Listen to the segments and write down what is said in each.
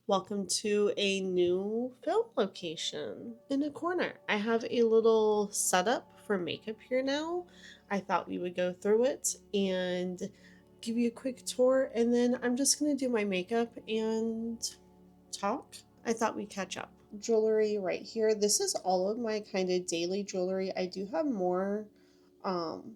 Welcome to a new film location in a corner. I have a little setup for makeup here now. I thought we would go through it and give you a quick tour, and then I'm just going to do my makeup and talk. I thought we'd catch up. Jewelry right here. This is all of my kind of daily jewelry. I do have more um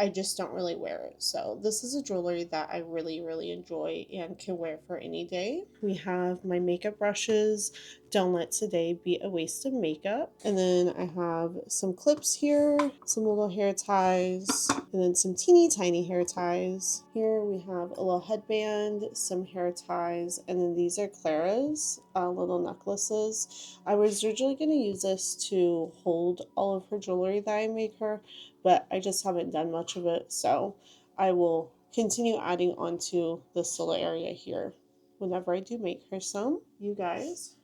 I just don't really wear it. So this is a jewelry that I really enjoy and can wear for any day. We have my makeup brushes. Don't let today be a waste of makeup. And then I have some clips here, some little hair ties, and then some teeny tiny hair ties. Here we have a little headband, some hair ties, and then these are Clara's little necklaces. I was originally going to use this to hold all of her jewelry that I make her, but I just haven't done much of it, so I will continue adding onto this little area here whenever I do make her some. You guys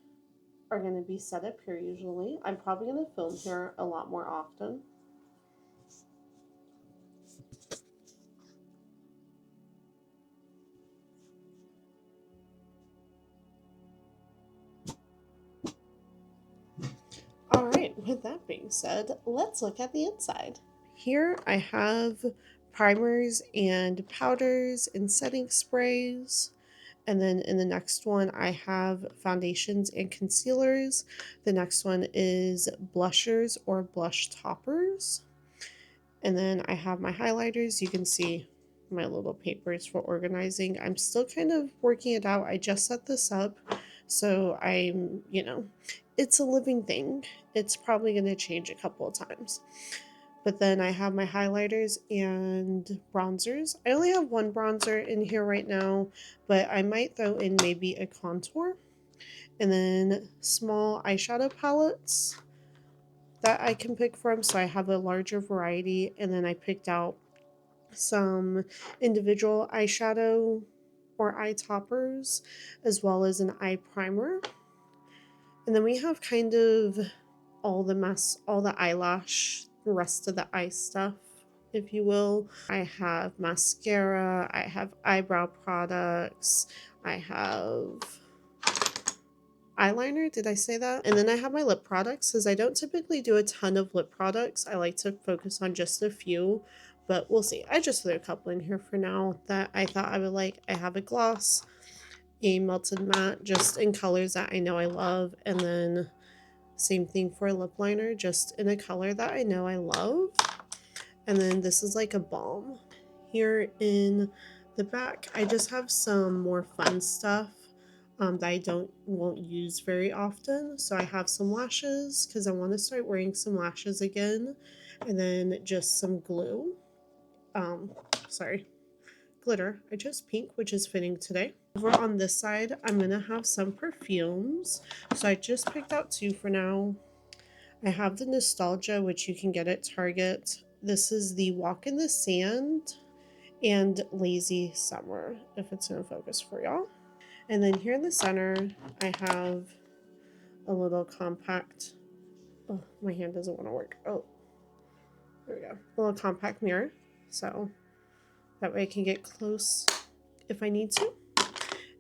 are going to be set up here usually. I'm probably going to film here a lot more often. All right, with that being said, let's look at the inside. Here I have primers and powders and setting sprays. And then in the next one, I have foundations and concealers. The next one is blushers or blush toppers. And then I have my highlighters. You can see my little papers for organizing. I'm still kind of working it out. I just set this up. So it's a living thing. It's probably going to change a couple of times. But then I have my highlighters and bronzers. I only have one bronzer in here right now, but I might throw in maybe a contour. And then small eyeshadow palettes that I can pick from, so I have a larger variety. And then I picked out some individual eyeshadow or eye toppers, as well as an eye primer. And then we have kind of all the eyelash, the rest of the eye stuff, if you will. I have mascara, I have eyebrow products, I have eyeliner, did I say that? And then I have my lip products, because I don't typically do a ton of lip products. I like to focus on just a few, but we'll see. I just threw a couple in here for now that I thought I would like. I have a gloss, a melted matte, just in colors that I know I love, and then same thing for a lip liner, just in a color that I know I love. And then this is like a balm. Here in the back, I just have some more fun stuff that I won't use very often. So I have some lashes because I want to start wearing some lashes again, and then just some glue. Um, sorry, glitter. I chose pink, which is fitting today. Over on this side, I'm gonna have some perfumes. So I just picked out two for now. I have the Nostalgia, which you can get at Target. This is the Walk in the Sand and Lazy Summer, if it's going to focus for y'all. And then here in the center, I have a little compact. Oh, my hand doesn't want to work. Oh, there we go. A little compact mirror. So that way I can get close if I need to.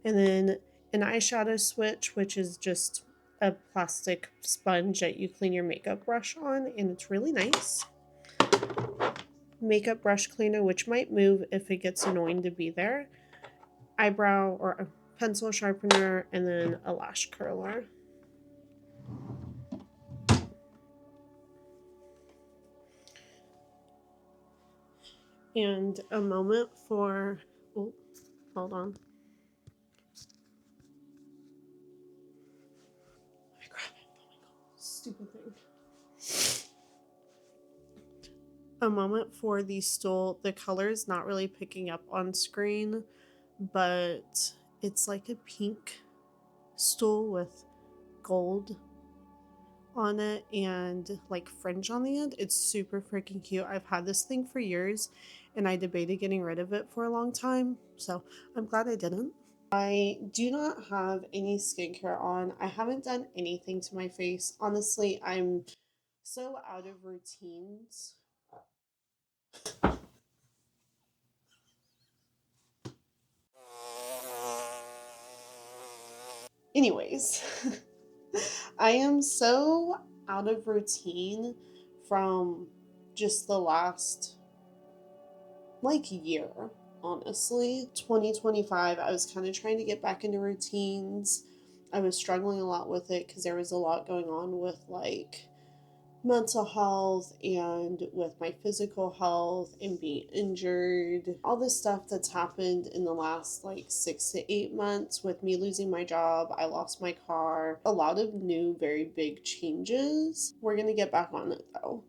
And then an eyeshadow switch, which is just a plastic sponge that you clean your makeup brush on, and it's really nice. Makeup brush cleaner, which might move if it gets annoying to be there. Eyebrow or a pencil sharpener, and then a lash curler. And a moment for, oh, hold on. Let me grab it. Oh my god, stupid thing. A moment for the stool. The color is not really picking up on screen, but it's like a pink stool with gold on it and like fringe on the end. It's super freaking cute. I've had this thing for years and I debated getting rid of it for a long time, so I'm glad I didn't. I do not have any skincare on. I haven't done anything to my face. Honestly, I'm so out of routines. Anyways, I am so out of routine from just the last like year, honestly. 2025, I was kind of trying to get back into routines. I was struggling a lot with it because there was a lot going on with like mental health and with my physical health and being injured. All this stuff that's happened in the last like 6 to 8 months with me losing my job. I lost my car. A lot of new, very big changes. We're going to get back on it though.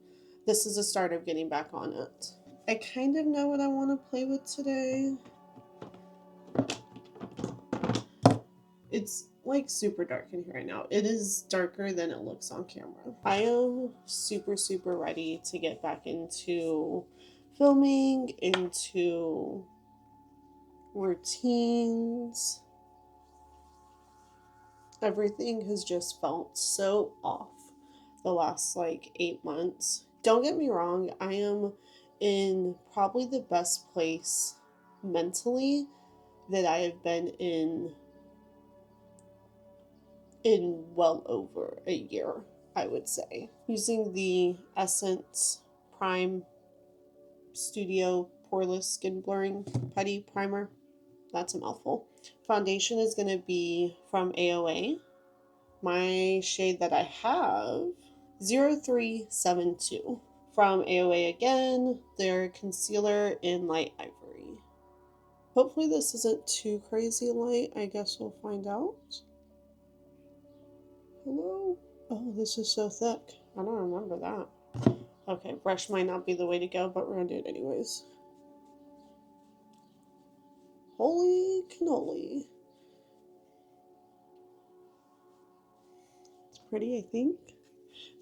This is the start of getting back on it. I kind of know what I want to play with today. It's like super dark in here right now. It is darker than it looks on camera. I am super, super ready to get back into filming, into routines. Everything has just felt so off the last like 8 months. Don't get me wrong, I am in probably the best place mentally that I have been in well over a year, I would say. Using the Essence Prime Studio Poreless Skin Blurring Putty Primer. That's a mouthful. Foundation is going to be from AOA. My shade that I have, 0372. From AOA again, their concealer in light ivory. Hopefully this isn't too crazy light. I guess we'll find out. Hello? Oh, this is so thick. I don't remember that. Okay, brush might not be the way to go, but we're gonna do it anyways. Holy cannoli. It's pretty, I think.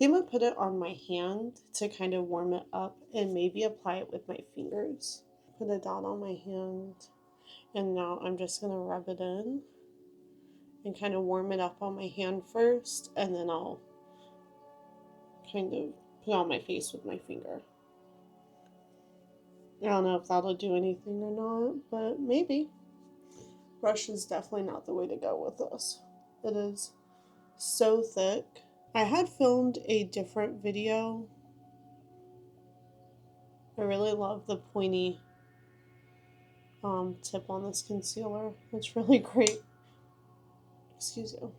I'm gonna put it on my hand to kind of warm it up and maybe apply it with my fingers. Put a dot on my hand, and now I'm just gonna rub it in and kind of warm it up on my hand first, and then I'll kind of put it on my face with my finger. I don't know if that'll do anything or not, but maybe. Brush is definitely not the way to go with this. It is so thick. I had filmed a different video. I really love the pointy tip on this concealer. It's really great. Excuse you.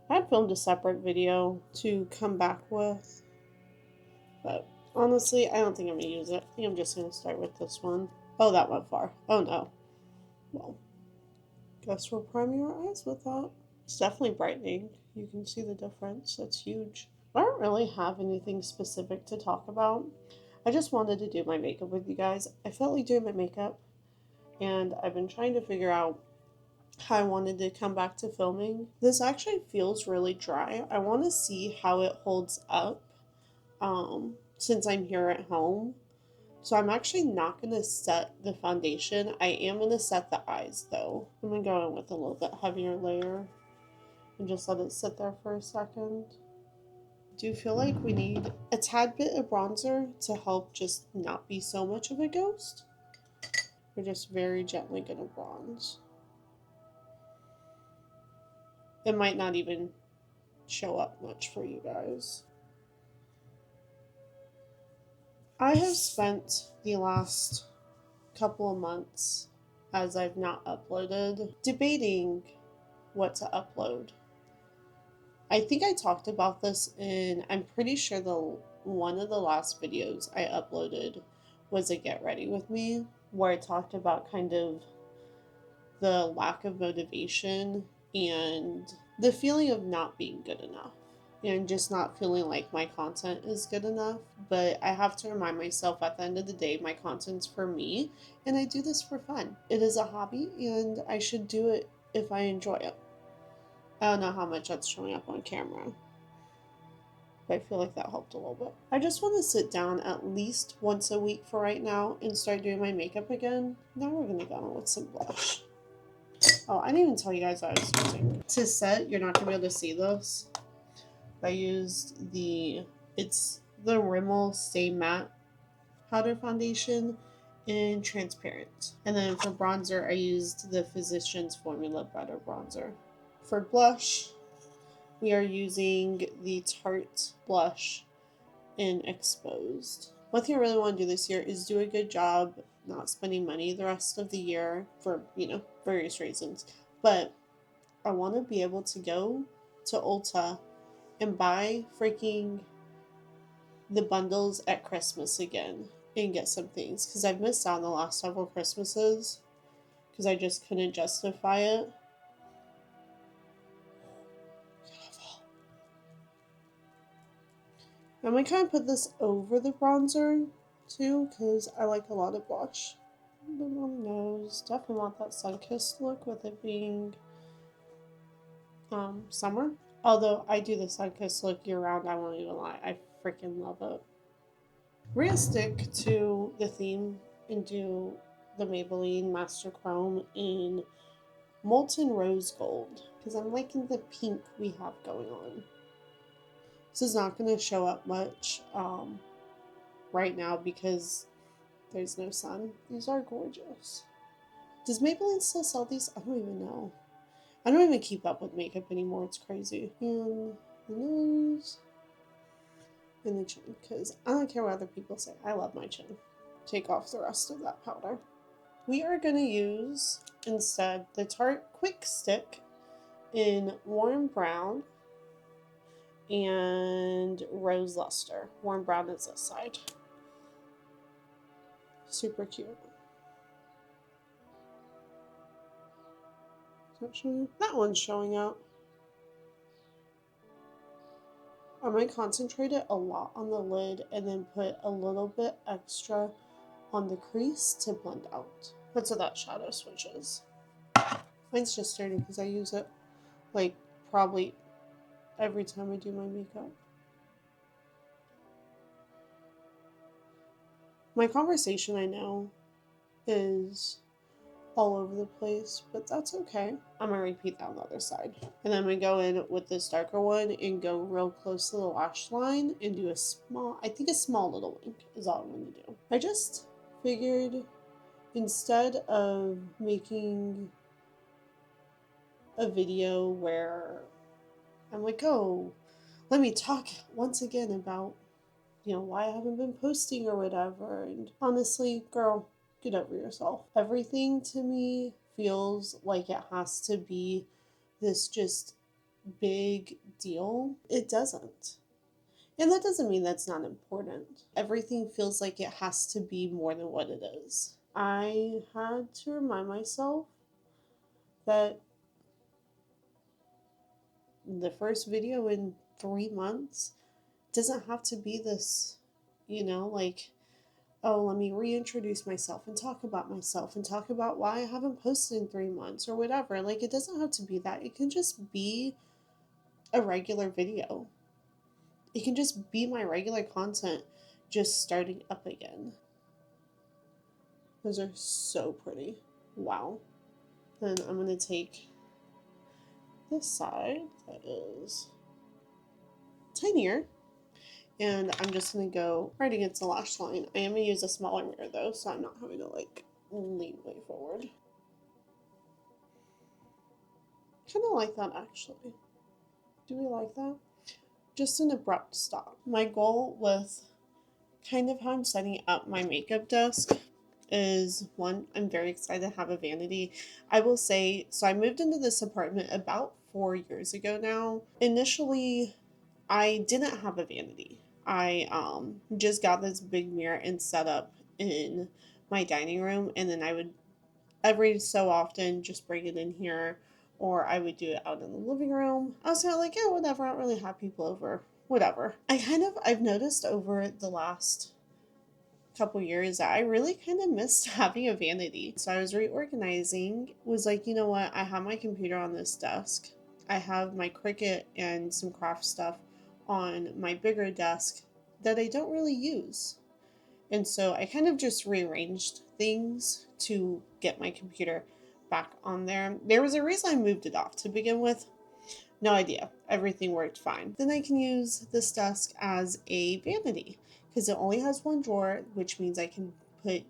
I had filmed a separate video to come back with, but honestly, I don't think I'm going to use it. I think I'm just going to start with this one. Oh, that went far. Oh no. Well, guess we're priming our eyes with that. It's definitely brightening. You can see the difference. That's huge. I don't really have anything specific to talk about. I just wanted to do my makeup with you guys. I felt like doing my makeup, and I've been trying to figure out how I wanted to come back to filming. This actually feels really dry. I want to see how it holds up since I'm here at home. So I'm actually not going to set the foundation. I am going to set the eyes though. I'm going to go in with a little bit heavier layer and just let it sit there for a second. Do you feel like we need a tad bit of bronzer to help just not be so much of a ghost? We're just very gently going to bronze. It might not even show up much for you guys. I have spent the last couple of months, as I've not uploaded, debating what to upload. I think I talked about this in, I'm pretty sure one of the last videos I uploaded was a get ready with me, where I talked about kind of the lack of motivation and the feeling of not being good enough and just not feeling like my content is good enough. But I have to remind myself at the end of the day, my content's for me and I do this for fun. It is a hobby and I should do it if I enjoy it. I don't know how much that's showing up on camera, but I feel like that helped a little bit. I just want to sit down at least once a week for right now and start doing my makeup again. Now we're going to go in with some blush. Oh, I didn't even tell you guys what I was using. To set, you're not going to be able to see this. I used it's the Rimmel Stay Matte Powder Foundation in Transparent. And then for bronzer, I used the Physicians Formula Butter Bronzer. For blush, we are using the Tarte blush in Exposed. One thing I really want to do this year is do a good job not spending money the rest of the year for, various reasons. But I want to be able to go to Ulta and buy freaking the bundles at Christmas again and get some things because I've missed out on the last several Christmases because I just couldn't justify it. I'm going to kind of put this over the bronzer too because I like a lot of blush. But on the nose, definitely want that sun-kissed look with it being summer. Although I do the sun-kissed look year round, I won't even lie. I freaking love it. We're going to stick to the theme and do the Maybelline Master Chrome in Molten Rose Gold because I'm liking the pink we have going on. This is not going to show up much right now because there's no sun. These are gorgeous. Does Maybelline still sell these? I don't even know. I don't even keep up with makeup anymore. It's crazy. And the nose and the chin because I don't care what other people say. I love my chin. Take off the rest of that powder. We are going to use instead the Tarte Quick Stick in Warm Brown and Rose Luster. Warm Brown is this side. Super cute. That one's showing up. I might concentrate it a lot on the lid and then put a little bit extra on the crease to blend out. That's what that shadow switches. Mine's just dirty because I use it like probably every time I do my makeup. My conversation, I know, is all over the place, but that's okay. I'm gonna repeat that on the other side. And then we go in with this darker one and go real close to the lash line and do a small little wink is all I'm gonna do. I just figured instead of making a video where I'm like, oh, let me talk once again about, why I haven't been posting or whatever. And honestly, girl, get over yourself. Everything to me feels like it has to be this just big deal. It doesn't. And that doesn't mean that's not important. Everything feels like it has to be more than what it is. I had to remind myself that the first video in 3 months doesn't have to be this, like, oh, let me reintroduce myself and talk about why I haven't posted in 3 months or whatever. Like, it doesn't have to be that. It can just be a regular video. It can just be my regular content just starting up again. Those are so pretty. Wow. Then I'm going to take this side that is tinier. And I'm just going to go right against the lash line. I am going to use a smaller mirror though, so I'm not having to lean way forward. Kind of like that actually. Do we like that? Just an abrupt stop. My goal with kind of how I'm setting up my makeup desk is, one, I'm very excited to have a vanity. I will say, so I moved into this apartment about 4 years ago now. Initially, I didn't have a vanity. I just got this big mirror and set up in my dining room, and then I would every so often just bring it in here, or I would do it out in the living room. I was kind of like, yeah, whatever, I don't really have people over, whatever. I've noticed over the last couple years that I really kind of missed having a vanity. So I was reorganizing, was like, you know what, I have my computer on this desk. I have my Cricut and some craft stuff on my bigger desk that I don't really use. And so I kind of just rearranged things to get my computer back on there. There was a reason I moved it off to begin with. No idea. Everything worked fine. Then I can use this desk as a vanity because it only has one drawer, which means I can put,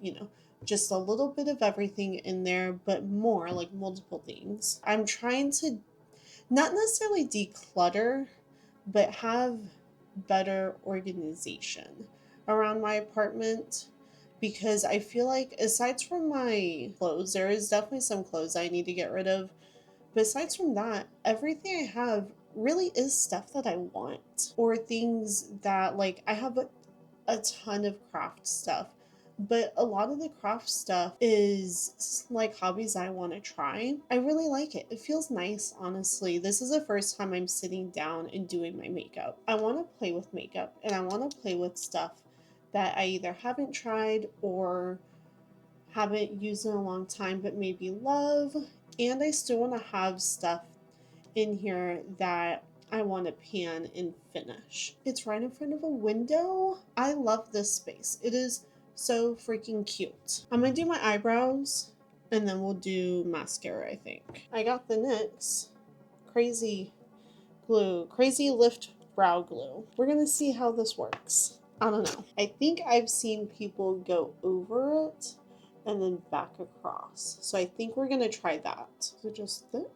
just a little bit of everything in there, but more, like multiple things. I'm trying to not necessarily declutter, but have better organization around my apartment, because I feel like aside from my clothes, there is definitely some clothes I need to get rid of. But aside from that, everything I have really is stuff that I want, or things that, like, I have a ton of craft stuff, but a lot of the craft stuff is like hobbies I want to try. I really like it. It feels nice, honestly. This is the first time I'm sitting down and doing my makeup. I want to play with makeup, and I want to play with stuff that I either haven't tried or haven't used in a long time but maybe love. And I still want to have stuff in here that I want to pan and finish. It's right in front of a window. I love this space. It is so freaking cute. I'm gonna do my eyebrows and then we'll do mascara, I think. I got the NYX Crazy Glue, Crazy Lift Brow Glue. We're gonna see how this works. I don't know. I think I've seen people go over it and then back across. So I think we're gonna try that. Is it just thick?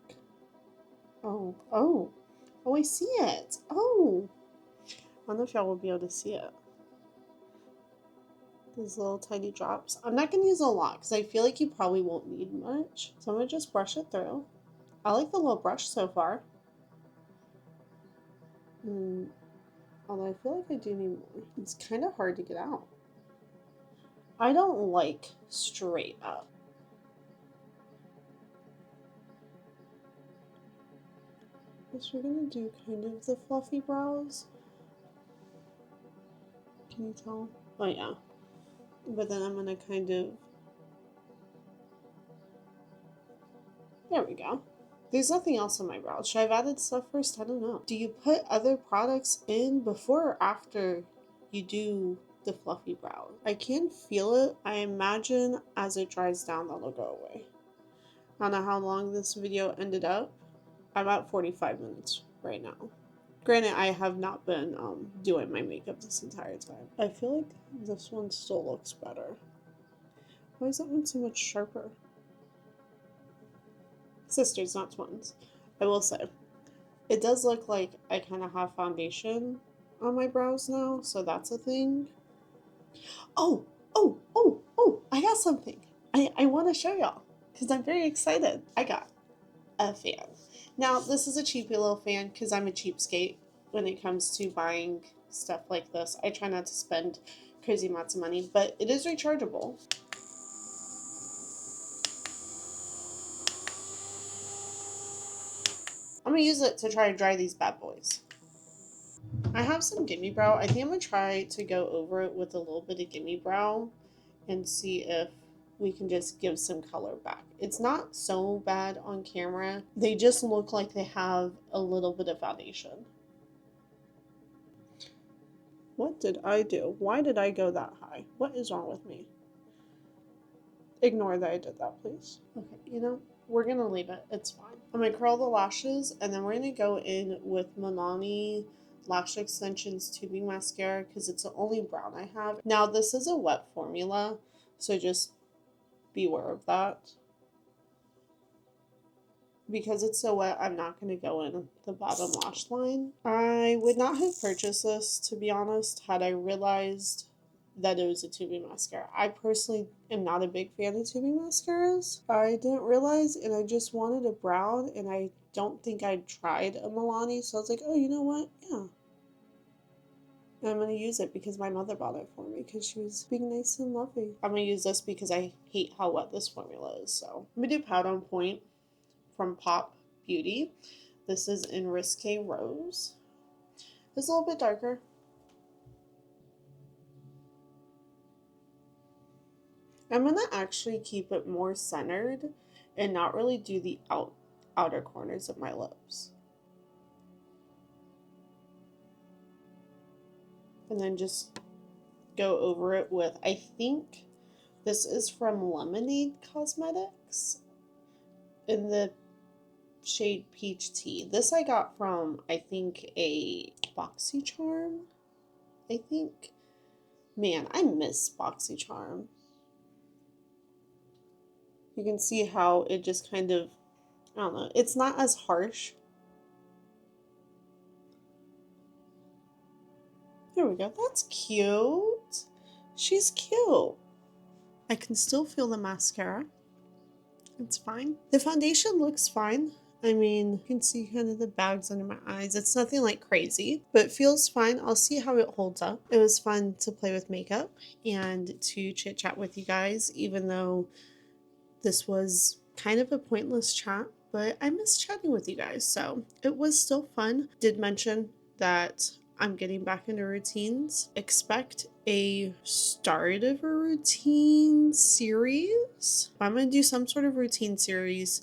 Oh, I see it. Oh, I don't know if y'all will be able to see it. These little tiny drops. I'm not going to use a lot because I feel like you probably won't need much. So I'm going to just brush it through. I like the little brush so far. Although I feel like I do need more. It's kind of hard to get out. I don't like straight up. Guess we're going to do kind of the fluffy brows. Can you tell? Oh yeah. But then I'm going to kind of... There we go. There's nothing else on my brows. Should I have added stuff first? I don't know. Do you put other products in before or after you do the fluffy brow? I can feel it. I imagine as it dries down that'll go away. I don't know how long this video ended up. I'm at 45 minutes right now. Granted, I have not been doing my makeup this entire time. I feel like this one still looks better. Why is that one so much sharper? Sisters, not twins. I will say, it does look like I kind of have foundation on my brows now, so that's a thing. Oh, I got something. I want to show y'all because I'm very excited. I got a fan. Now, this is a cheapy little fan because I'm a cheapskate when it comes to buying stuff like this. I try not to spend crazy amounts of money, but it is rechargeable. I'm going to use it to try to dry these bad boys. I have some Gimme Brow. I think I'm going to try to go over it with a little bit of Gimme Brow and see if we can just give some color back. It's not so bad on camera. They just look like they have a little bit of foundation. What did I do? Why did I go that high? What is wrong with me? Ignore that I did that, please. Okay, you know, we're going to leave it. It's fine. I'm going to curl the lashes, and then we're going to go in with Milani Lash Extensions Tubing Mascara because it's the only brown I have. Now, this is a wet formula, so just beware of that. Because it's so wet, I'm not going to go in the bottom lash line. I would not have purchased this, to be honest, had I realized that it was a tubing mascara. I personally am not a big fan of tubing mascaras. I didn't realize, and I just wanted a brown, and I don't think I'd tried a Milani, so I was like, oh, you know what? Yeah. And I'm going to use it because my mother bought it for me because she was being nice and lovely. I'm going to use this because I hate how wet this formula is, so. I'm going to do Powder on Point from Pop Beauty. This is in Risque Rose. It's a little bit darker. I'm going to actually keep it more centered and not really do the outer corners of my lips. And then just go over it with, I think this is from Lemonade Cosmetics in the shade Peach Tea. This I got from, I think, a BoxyCharm. I think. Man, I miss BoxyCharm. You can see how it just kind of, I don't know, it's not as harsh There we go. That's cute. She's cute. I can still feel the mascara. It's fine. The foundation looks fine. I mean, you can see kind of the bags under my eyes. It's nothing like crazy, but it feels fine. I'll see how it holds up. It was fun to play with makeup and to chit chat with you guys, even though this was kind of a pointless chat, but I miss chatting with you guys. So it was still fun. Did mention that I'm getting back into routines. Expect a start of a routine series. I'm going to do some sort of routine series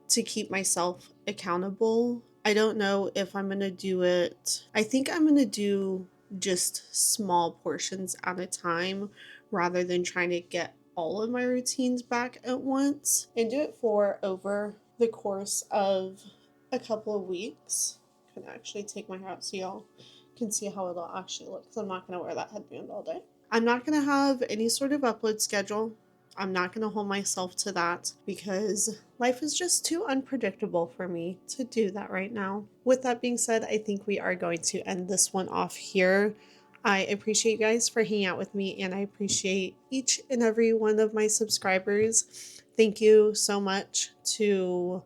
to keep myself accountable. I don't know if I'm going to do it. I think I'm going to do just small portions at a time rather than trying to get all of my routines back at once, and do it for over the course of a couple of weeks. I can actually take my hair out so y'all can see how it'll actually look, because I'm not going to wear that headband all day. I'm not going to have any sort of upload schedule. I'm not going to hold myself to that because life is just too unpredictable for me to do that right now. With that being said, I think we are going to end this one off here. I appreciate you guys for hanging out with me, and I appreciate each and every one of my subscribers. Thank you so much to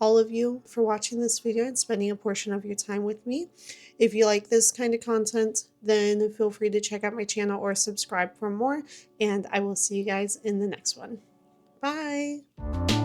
all of you for watching this video and spending a portion of your time with me. If you like this kind of content, then feel free to check out my channel or subscribe for more, and I will see you guys in the next one. Bye!